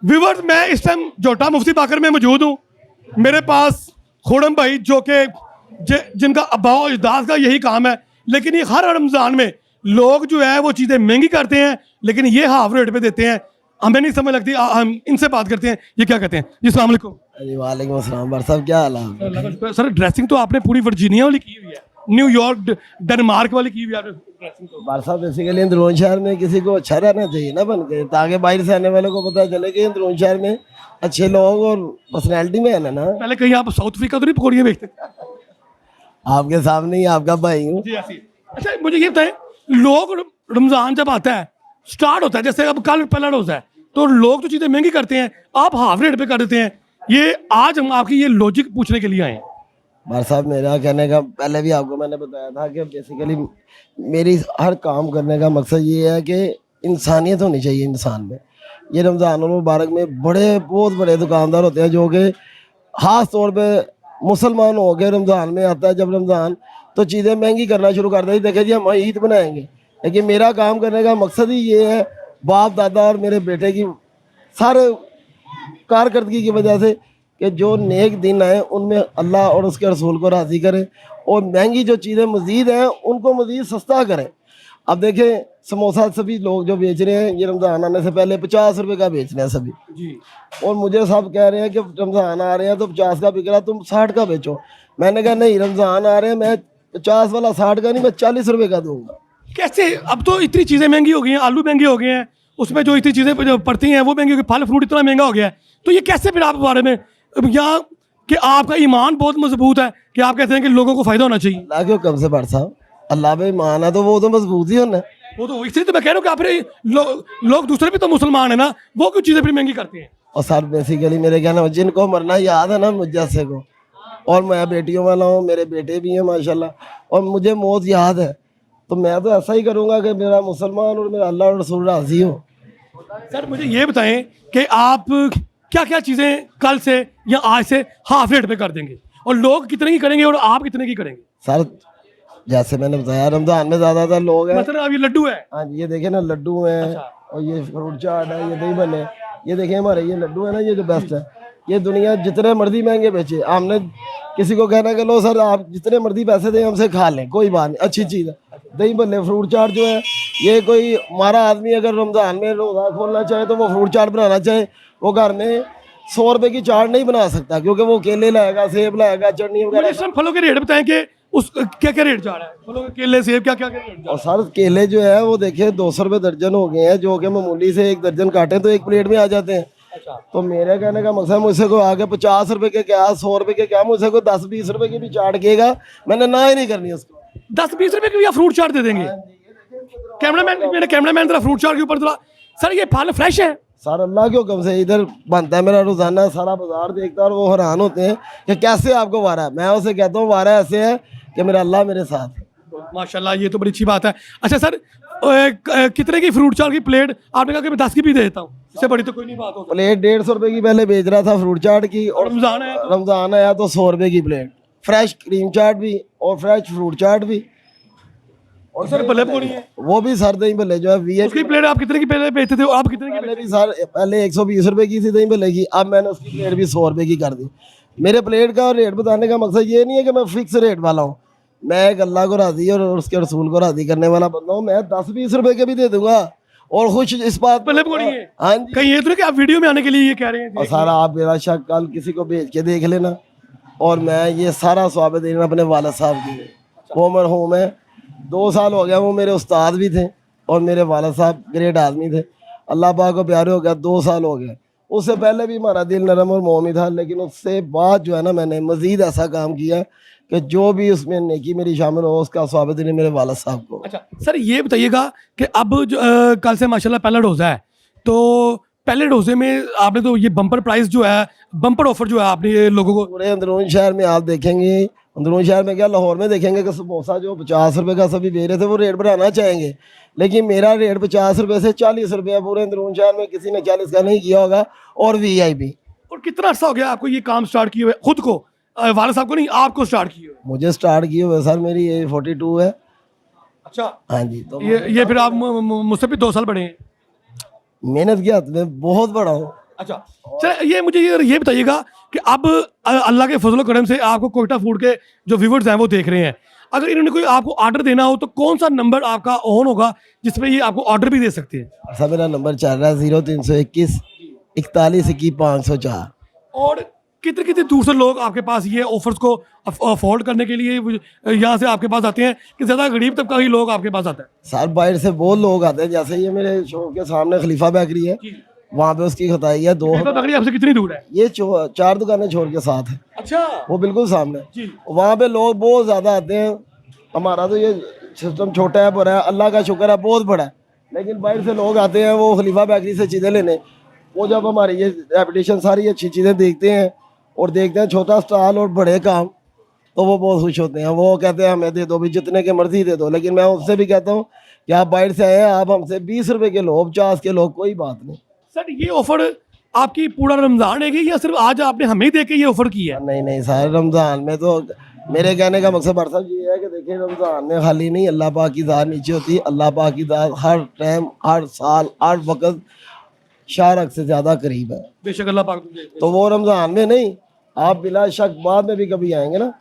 Viewers, मैं इस time जोटा मुफ्ती बाकर में मौजूद हूँ। मेरे पास खुरम भाई जो कि जिनका अब्बाओ अजदाद का यही काम है, लेकिन ये हर रमज़ान में लोग जो है वो चीज़ें महंगी करते हैं, लेकिन ये हाफ रेट पे देते हैं। हमें नहीं समझ लगती। हम इनसे बात करते हैं, ये क्या कहते हैं जी। अस्सलाम वालेकुम। जी वालेकुम अस्सलाम। बर साहब क्या हाल है? सर ड्रेसिंग तो आपने पूरी वर्जीनिया वाली की हुई है, न्यूयॉर्क डेनमार्क वाली की हुई है आपने ड्रेसिंग तो। बर साहब बेसिकली अंदरून शहर में किसी को अच्छा रहना चाहिए ना बन के, ताकि बाहर से आने वाले को पता चले कि अंदरून शहर में अच्छे लोग और पर्सनैलिटी में है ना। पहले कहीं आप साउथ अफ्रीका तो नहीं पकौड़ियाँ बेचते? आपके सामने ही आपका भाई हूँ। जी ऐसी। अच्छा मुझे ये बताएं, लोग रमज़ान जब आता है, स्टार्ट होता है, जैसे अब कल पहला रोज़ा है, तो लोग तो चीज़ें महंगी करते हैं, आप हाफ रेट पे कर देते हैं। ये आज हम आपकी ये लॉजिक पूछने के लिए आए हैं। बर साहब मेरा कहने का, पहले भी आपको मैंने बताया था कि बेसिकली मेरी हर काम करने का मकसद ये है कि इंसानियत होनी चाहिए इंसान में। ये रमज़ान मुबारक में बहुत बड़े दुकानदार होते हैं जो कि ख़ास तौर पे मुसलमान हो के रमज़ान में आता है। जब रमज़ान तो चीज़ें महंगी करना शुरू कर देती। देखे जी हम ईद बनाएंगे, लेकिन मेरा काम करने का मकसद ही ये है, बाप दादा और मेरे बेटे की सारे कारकर्दगी की वजह से, कि जो नेक दिन आए उनमें अल्लाह और उसके रसूल को राज़ी करें, और महंगी जो चीज़ें मज़ीद हैं उनको मज़ीद सस्ता करें। अब देखें समोसा सभी लोग जो बेच रहे हैं, ये रमज़ान आने से पहले 50 रुपये का बेच रहे हैं सभी जी। और मुझे सब कह रहे हैं कि रमज़ान आ रहे हैं तो 50 का बिक रहा, तुम 60 का बेचो। मैंने कहा नहीं, रमज़ान आ रहे हैं, मैं 50 वाला 60 का नहीं, मैं 40 रुपये का दूंगा। कैसे? अब तो इतनी चीज़ें महंगी हो गई हैं, आलू महंगे हो गए हैं, उसमें जो इतनी चीज़ें जो पड़ती हैं वो महंगी हो गई, फल फ्रूट इतना महंगा हो गया है, तो ये कैसे फिर आप बारे में यहाँ कि आपका ईमान बहुत मजबूत है कि आप कहते हैं कि लोगों को फ़ायदा होना चाहिए। अल्लाह क्यों कब से बढ़ साहब, अल्लाह पे ईमान है तो वो तो मजबूत ही होना है। वो तो इसलिए तो मैं कह रहा हूँ कि आप लोग दूसरे भी तो मुसलमान है ना, वो क्यों चीज़ें फिर महंगी करते हैं? और सर बेसिकली मेरे कहना, जिनको मरना याद है ना मुझ जैसे को, और मैं बेटियों वाला हूँ, मेरे बेटे भी हैं माशाल्लाह, और मुझे मौत याद है, तो मैं तो ऐसा ही करूँगा कि मेरा मुसलमान और मेरा अल्लाह और रसूल राज़ी हो। सर मुझे ये बताएं कि आप क्या क्या चीज़ें कल से या आज से हाफ रेट पे कर देंगे, और लोग कितने की करेंगे और आप कितने की करेंगे? सर जैसे मैंने बताया, रमज़ान में ज़्यादातर लोग हैं। मतलब अब ये लड्डू है। हाँ जी, ये देखें ना लड्डू हैं। अच्छा। और ये फ्रूट चाट है, ये दही बने, ये देखें हमारे ये लड्डू है ना, ये जो बेस्ट है। ये दुनिया जितने मर्जी महंगे बेचे, हमने किसी को कहना कि लो सर आप जितने मर्जी पैसे दें हमसे खा लें, कोई बात नहीं, अच्छी चीज़ है। दही बल्ले फ्रूट चाट जो है, ये कोई हमारा आदमी अगर रमज़ान में रोज़ा खोलना चाहे तो वो फ्रूट चाट बनाना चाहे, वो घर में 100 रुपये की चाट नहीं बना सकता, क्योंकि वो केले लाएगा, सेब लाएगा, चटनी मुझे वगैरह। सर फलों के रेट बताएं कि उस क्या क्या रेट जा रहा है, फलों के केले सेब क्या क्या रेट जा और सर केले जो है वो देखिए 200 रुपये दर्जन हो गए हैं, जो कि मामूली से एक दर्जन काटे तो एक प्लेट में आ जाते हैं। अच्छा। तो मेरे कहने का मकसद, मुझसे को आगे 50 रुपए के क्या 100 रुपए के क्या, मुझसे को 10-20 रुपए की भी चाट केगा, मैंने ना ही नहीं करनी उसको। 10-20 रुपए की भी आप फ्रूट चाट दे देंगे? कैमरामैन, मेरे कैमरामैन जरा फ्रूट चाट के ऊपर जरा। सर ये फल फ्रेश है? सर अल्लाह के हुक्म से इधर बनता है मेरा रोजाना, सारा बाजार देखता है और वो हैरान होते हैं कि कैसे आपको वारा है। मैं उसे कहता हूँ वारा ऐसे है कि मेरा अल्लाह मेरे साथ है। माशाल्लाह, ये तो बड़ी अच्छी बात है। अच्छा सर, कितने की फ्रूट चाट की प्लेट? आपने कहा कि मैं 10 की भी दे देता हूँ, इससे बड़ी तो कोई नहीं बात होती। प्लेट 150 रुपए की पहले बेच रहा था फ्रूट चाट की, और रमजान आया तो 100 रुपए की प्लेट, फ्रेश क्रीम चाट भी और फ्रेश फ्रूट चाट भी। और सर भले पूरी है वो भी सर दही भल्ले जो है वी उसकी प्लेट आप कितने की पहले बेचते थे, आप कितने की पहले भी सर, पहले 120 रुपए की थी दही भल्ले की, अब मैंने उसकी प्लेट भी 100 रुपए की कर दी। मेरे प्लेट का रेट बताने का मकसद ये नहीं है कि मैं फिक्स रेट वाला हूँ, मैं एक अल्लाह को राज़ी और उसके रसूल को राज़ी करने वाला बंदा हूँ। मैं 10-20 रुपए के भी दे दूंगा और खुश इस बात भले पूरी है। हाँ जी। कहीं ये तो नहीं कि आप वीडियो में आने के लिए ये कह रहे हैं? और सारा आप मेरा शक कल किसी को भेज के देख लेना, और मैं ये सारा स्वाब देना अपने वालिद साहब की। वो मरहूम है, 2 साल हो गया, वो मेरे उस्ताद भी थे और मेरे वालिद साहब ग्रेट आदमी थे, अल्लाह पाक को प्यारे हो गया, 2 साल हो गए। उससे पहले भी हमारा दिल नरम और मोमी था, लेकिन उससे बाद जो है ना, मैंने मज़ीद ऐसा काम किया कि जो भी उसमें नेकी मेरी शामिल हो उसका स्वागत देने मेरे वालिद साहब को। अच्छा सर, ये बताइएगा कि अब जो कल से माशाल्लाह पहला डोज़ा है, तो पहले डोजे में आपने तो ये बम्पर प्राइस जो है, बम्पर ऑफर जो है आपने ये लोगों को पूरे अंदरून शहर में आप देखेंगे, अंदरून शहर में क्या लाहौर में देखेंगे कि समोसा जो 50 रुपए का सभी बेच रहे थे वो रेट बढ़ाना चाहेंगे, लेकिन मेरा रेट 50 रुपए से 40 रुपये है। पूरे अंदरून शहर में किसी ने 40 का नहीं किया होगा, और VIP। और कितना अर्सा हो गया आपको ये काम स्टार्ट किए हुए? खुद को, वालिद साहब को नहीं, आपको स्टार्ट किए हुए? मुझे स्टार्ट किए हुए सर मेरी एज 42 है। अच्छा। हाँ जी। तो ये फिर आप मुझसे भी 2 साल बड़े हैं? मेहनत के हाथ में बहुत बड़ा हूँ। अच्छा, चलो ये बताइएगा कि अब अल्लाह के फजल करम से आपको कोयटा फूड के जो व्यूवर्स हैं वो देख रहे हैं, अगर इन्होंने कोई आपको ऑर्डर देना हो तो कौन सा नंबर आपका ऑन होगा जिसपे ये आपको ऑर्डर भी दे सकते हैं? सर मेरा नंबर चल रहा है 0321 41 और कितने कितने दूर से लोग आपके पास ये ऑफर्स को अफोर्ड करने के लिए यहाँ से आपके पास आते हैं कि ज़्यादा गरीब तबका ही लोग आपके पास आता है? सर बाहर से बहुत लोग आते हैं, जैसे ये मेरे शॉप के सामने खलीफा बेकरी है, वहाँ पे उसकी खताई है 2 बेकरी आपसे कितनी दूर है? ये 4 दुकानें छोड़ के साथ है, अच्छा, वो बिल्कुल सामने। जी। वहाँ पे लोग बहुत ज़्यादा आते हैं। हमारा तो ये सिस्टम छोटा है पर है, अल्लाह का शुक्र है बहुत बड़ा है, लेकिन बाहर से लोग आते हैं वो खलीफा बेकरी से चीज़ें लेने। वो जब हमारी ये रेपुटेशन सारी अच्छी चीज़ें देखते हैं और देखते हैं छोटा स्टॉल और बड़े काम, तो वो बहुत खुश होते हैं। वो कहते हैं हमें दे दो भी, जितने के मर्जी दे दो। लेकिन मैं उनसे भी कहता हूँ कि आप बाहर से आए हैं, आप हमसे 20 रुपए के लो, 50 के लो, कोई बात नहीं। सर ये ऑफर आपकी पूरा रमजान है कि या सिर्फ आज आपने हमें दे के ये ऑफर किया है? नहीं नहीं सर, रमज़ान में तो मेरे कहने का मकसद भाई साहब ये है कि देखिए रमज़ान में खाली नहीं अल्लाह पाक की ज़ात नीचे होती है। अल्लाह पाक की ज़ात हर टाइम, हर साल, हर वक्त शारक से ज़्यादा करीब है। बेशक अल्लाह पाक तुझे। तो वो रमज़ान में नहीं, आप बिला शक बाद में भी कभी आएंगे ना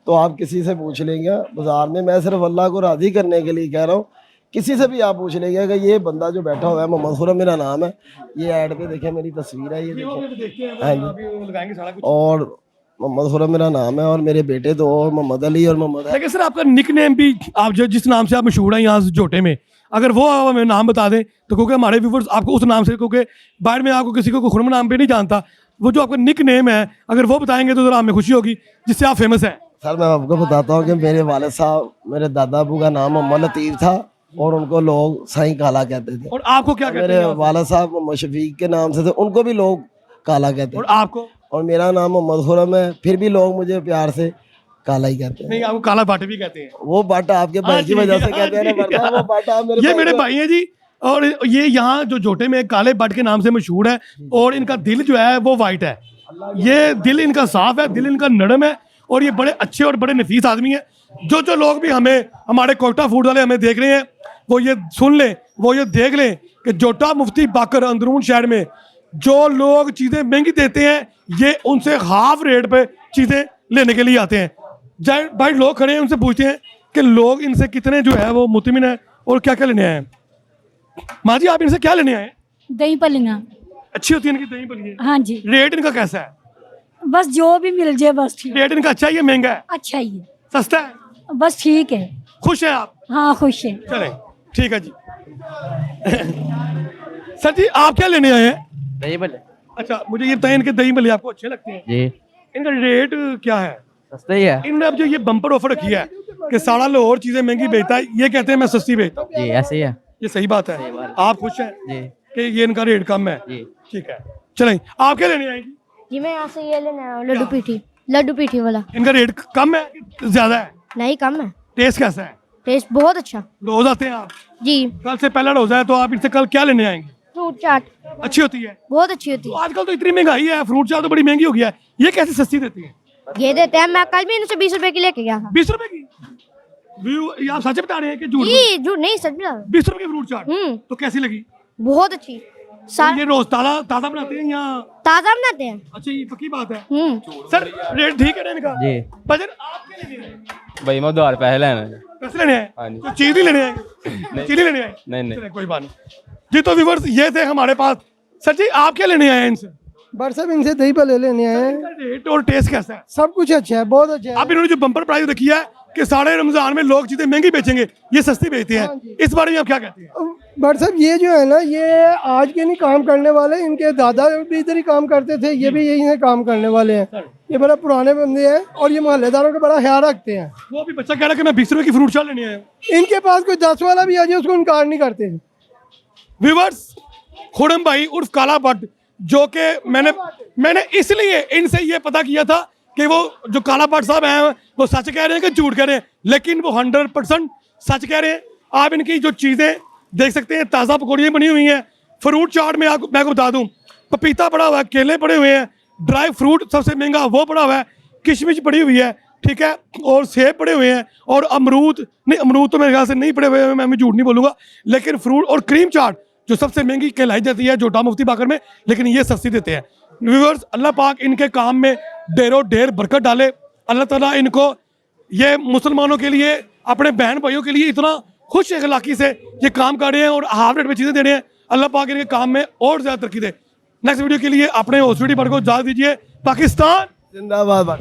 तो आप किसी से पूछ लेंगे बाजार में। मैं सिर्फ अल्लाह को राज़ी करने के लिए कह रहा हूँ, किसी से भी आप पूछ लेंगे कि ये बंदा जो बैठा हुआ है मोहम्मद खुरम मेरा नाम है, ये ऐड पे देखें मेरी तस्वीर है, ये देखें। हाँ जी, और मोहम्मद खुरम मेरा नाम है और मेरे बेटे दो मोहम्मद अली और मोहम्मद। लेकिन सर आपका निक नेम भी आप जो जिस नाम से आप मशहूर हैं यहाँ जोटे में, अगर वो आप हमें नाम बता दें तो क्योंकि हमारे व्यूवर्स आपको उस नाम से, क्योंकि बाहर में आपको किसी को खुरम नाम पे नहीं जानता, वो जो आपका निक नेम है अगर वो बताएंगे तो जरा हमें खुशी होगी जिससे आप फेमस हैं। सर मैं आपको बताता हूँ कि मेरे वाले साहब, मेरे दादा अबू का नाम मोहम्मद लतीफ़ था और उनको लोग साईं काला कहते थे। और आपको क्या कहते मेरे हैं? वाला साहब मोहम्मद शफीक के नाम से थे, उनको भी लोग काला कहते और हैं। आपको? और मेरा नाम मोहम्मद खुरम है, फिर भी लोग मुझे प्यार से काला ही कहते हैं। नहीं, आपको काला बाटे भी कहते हैं। वो बाटा आपके भाई की वजह से कहते हैं ना, वरना वो बाटा ये मेरे भाई हैं जी। और ये यहाँ जो जोटे में काले बट के नाम से मशहूर है और इनका दिल जो है वो वाइट है। ये दिल इनका साफ है, दिल इनका नरम है और ये बड़े अच्छे और बड़े नफीस आदमी हैं। जो लोग भी हमें, हमारे कोयटा फूड वाले हमें देख रहे हैं, वो ये सुन लें, वो ये देख लें कि जोटा मुफ्ती बाकर अंदरून शहर में जो लोग चीज़ें महंगी देते हैं, ये उनसे हाफ रेट पे चीज़ें लेने के लिए आते हैं। जाए भाई लोग खड़े हैं, उनसे पूछते हैं कि लोग इनसे कितने जो है वो मुतमिन है और क्या क्या लेने आए हैं। माँ जी आप इनसे क्या लेने आए हैं? दही पलियाँ। अच्छी होती है इनकी दही पली? हाँ जी, रेट इनका कैसा है? बस जो भी मिल जाए बस ठीक। रेट इनका अच्छा है या महंगा है? अच्छा ही है, सस्ता है? बस ठीक है। खुश हैं आप? हाँ खुश है। चलें ठीक है जी। सर जी आप क्या लेने आए हैं? दही भल्ले अच्छा मुझे ये बताएं, इनके दही भल्ले आपको अच्छे लगते हैं? जी, इनका रेट क्या है? सस्ता ही है इन्होंने अब जो ये बम्पर ऑफर रखी है कि सारा लाहौर चीजें महंगी बेचता है, ये कहते हैं मैं सस्ती बेचता हूँ, जी, ऐसे ही है ये सही बात है? आप खुश हैं जी। कि ये इनका रेट कम है? जी। ठीक है चलें, आप क्या लेने आएंगी? जी मैं यहाँ से ये लेने आया हूँ लड्डू पीठी वाला। इनका रेट कम है कि ज्यादा है? नहीं कम है, टेस्ट कैसा है? टेस्ट बहुत अच्छा। रोज आते हैं आप? जी, कल से पहला रोजा है तो आप इनसे कल क्या लेने आएंगे? फ्रूट चाट अच्छी होती है? बहुत अच्छी होती तो आजकल तो इतनी महंगाई है, फ्रूट चाट तो बड़ी महंगी हो गया है, ये कैसे सस्ती देती है? है। ये देते हैं, मैं कल भी इनसे 20 रुपए की लेके गया था। 20 रुपए की? ये आप सच बता रहे हैं कि झूठ? जी झूठ नहीं, सच बता रहा हूँ। 20 रुपए की फ्रूट चाट हम्म, तो कैसी लगी? बहुत अच्छी। ये रोज ताजा ताजा बनाते हैं या? ताजा बनाते हैं। अच्छा ये पक्की बात है। हम्म, सर रेट ठीक है ना इनका? जी। बजट आप क्या लेने आए? भाई मैं उधार पैसे लेना है। पैसे लेने आए? हाँ जी। तो चीज ही लेने आए? चीज ही लेने आए? नहीं चलिए, कोई बात नहीं जी। तो व्यूअर्स ये थे हमारे पास। सर जी आप क्या लेने आए हैं इनसे? बट सब इनसे दही भल्ले लेने आए हैं। इनका रेट और टेस्ट कैसा है? सब कुछ अच्छा है, बहुत अच्छा है। अब इन्होंने जो बम्पर प्राइस रखी है कि साढ़े रमजान में लोग चीजें महंगी बेचेंगे, ये सस्ती बेचते हैं, इस बारे में आप क्या कहते हैं? बट साहब ये जो है ना, ये आज के नहीं काम करने वाले, इनके दादा भी इधर ही काम करते थे, ये भी यही से काम करने वाले हैं। ये बड़ा पुराने बंदे हैं और ये मोहल्लेदारों का बड़ा ख्याल रखते हैं। वो अभी बच्चा कह रहा है कि मैं 20 रुपए की फ्रूट चाट लेने आया हूँ। इनके पास कोई 10 वाला भी आ जाए उसको इनकार नहीं करते। व्यूअर्स खुरम भाई उर्फ काला भट्ट, जो कि मैंने इसलिए इनसे ये पता किया था कि वो जो काला भट्ट साहब हैं वो सच कह रहे हैं कि झूठ कह रहे हैं, लेकिन वो 100% सच कह रहे हैं। आप इनकी जो चीज़ें देख सकते हैं, ताज़ा पकौड़ियाँ बनी हुई हैं, फ्रूट चाट में मैं आपको बता दूं, पपीता पड़ा हुआ है, केले पड़े हुए हैं, ड्राई फ्रूट सबसे महंगा वो पड़ा हुआ है, किशमिश पड़ी हुई है, ठीक है, और सेब पड़े हुए हैं, और अमरूद नहीं, अमरूद तो मेरे ख्याल से नहीं पड़े हुए हैं, मैं झूठ नहीं बोलूँगा, लेकिन फ्रूट और क्रीम चाट जो सबसे महंगी कहलाई जाती है जोटा मुफ्ती बाकर में, लेकिन ये सस्ती देते हैं। व्यूअर्स, अल्लाह पाक इनके काम में ढेरों ढेर बरकत डाले। अल्लाह ताला इनको ये मुसलमानों के लिए, अपने बहन भाइयों के लिए इतना खुश अखलाकी से ये काम कर रहे हैं और हाफ रेट में चीज़ें दे रहे हैं। अल्लाह पाक इनके काम में और ज़्यादा तरक्की दे। नेक्स्ट वीडियो के लिए अपने हॉस्पिटल पर को इजाज़त दीजिए। पाकिस्तान जिंदाबाद।